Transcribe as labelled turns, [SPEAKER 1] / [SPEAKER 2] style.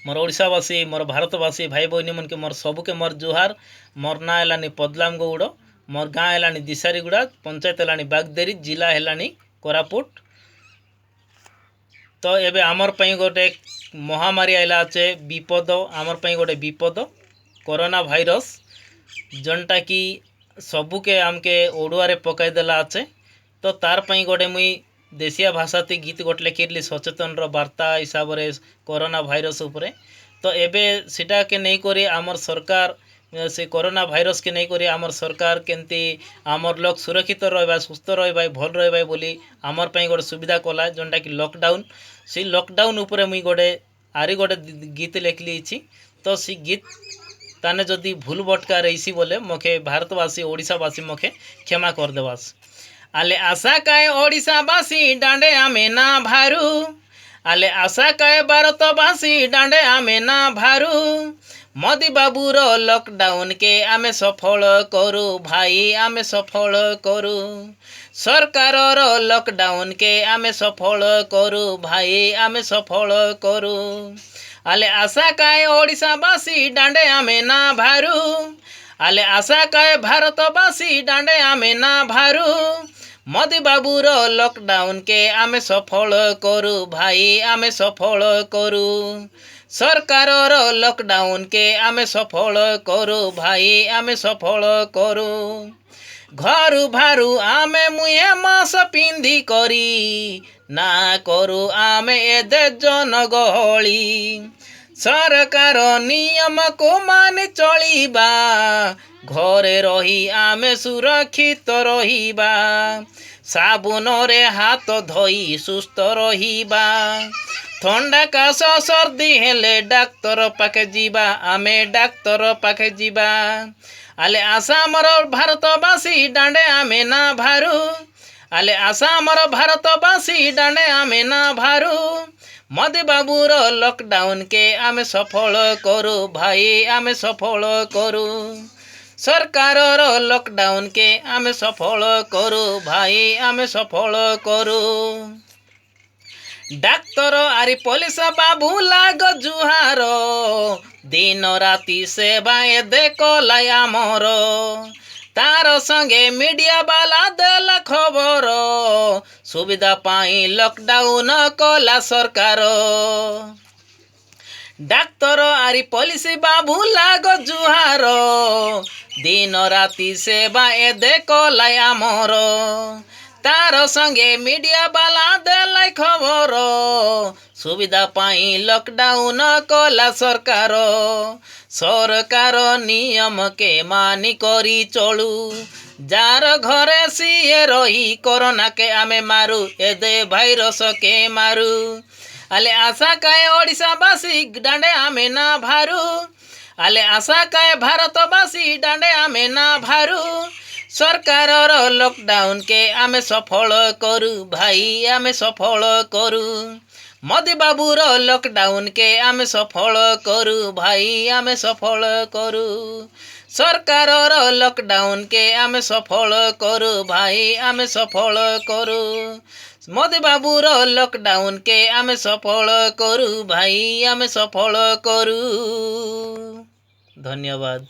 [SPEAKER 1] मोर ओडिशावासी मोर भारतवासी भाई बहनी मन के मोर सबके मोर जुहार। मोर ना है पदलाम गौड़, मोर गाँ है दिशारीगुड़ा, पंचायत है बागदेरी, जिला है कोरापुट। तो एबे आमर पई गोटे महामारी आइला अच्छे विपद, आमर पई गोटे विपद कोरोना भाइरस, जनटा कि सबुके आमके ओडुआरे पकाई देला अच्छे। तो तार पई गोटे मुई देशिया भाषा ती गीत गोटे लिखिली सचेतन वार्ता हिसाब से कोरोना भाइरस उपरे। तो एबे सीटा के नहीं करी आमर सरकार से कोरोना भाइरस के नहीं करी आमर सरकार केंती आमर लोग सुरक्षित रहा सुस्थ रहा भल रहा बोली आमर पई गोटे सुविधा कला जोनटा कि लॉकडाउन। से लॉकडाउन उपरे मुई गोटे आरी गोटे गीत लिखली। तो सी गीत ताने जदि भूल भटका रहीसी बोले मोखे भारतवासी ओडिशावासी मोखे क्षमा कर देवास। आले आशा काय ओडिशावासी डांडे आमे ना भारू, आले आशा काय भारतवासी डांडे आमे ना भारू। मोदी बाबूर लॉकडाउन के आमे सफल करू भाई आमे सफल करू। सरकार लॉकडाउन के आमे सफल करू भाई आमे सफल करू। आले आशा काय ओडिशावासी डांडे आमे ना भारू, आले आशा काय भारतवासी डांडे आमे ना भारू। मोदी बाबूर लॉकडाउन के आमे सफल करू भाई आमे सफल करू। सरकार लॉकडाउन के आमे सफल करू भाई आमे सफल करू। घरु भारू आमे मुए मास पिंधि करी ना करू आमे एदे जनगहली। सरकार नियम को मानि चलिबा, घरे रही आमे सुरक्षित रहिबा। साबुन रे हाथ धोई सुस्थ रहिबा। ठंडा काश सर्दी हेले डाक्तर पाखे जीवा आमे डाक्तर पाखे जीवा। आले आसामर भारतवासी डांडे आमे ना भारू, आले आसामर भारतवासी डांडे आमे ना भारू। मोदी बाबूर लॉकडाउन के आमे सफल करू भाई आमे सफल करू। सरकार लॉकडाउन के आमे सफल करू भाई आमे सफल करू। डाक्तर आरी पुलिस बाबू लाग जुहार, दिन राति सेवा देखलाई आमर। तार संगे मीडिया बाला देला खबर, सुविधा पाई लॉकडाउन कला सरकार। डाक्तर आरी पुलिस बाबू लाग जुहार, दिन राति सेवा देखलाई आमर। तार संगे मीडिया बाला देलाई खबर, सुविधा पाई लॉकडाउन कला सरकार। सरकार नियम के मानी करी चलू, जार घरे सीए रही कोरोना के आमे मारू एदे भाइरस के मारू। आले आशा काय ओडिशावासी डांडे आमे ना भारू, आले आशा काय भारतवासी डांडे आमे ना भारू। सरकार लॉकडाउन के आमे सफल करू भाई आमे सफल करू। मोदी बाबूर लॉकडाउन के आमे सफल करू भाई आमे सफल करू। सरकार लॉकडाउन के आमे सफल करू भाई आमे सफल करू। मोदी बाबूर लॉकडाउन के आमे सफल करू भाई आमे सफल करू। धन्यवाद।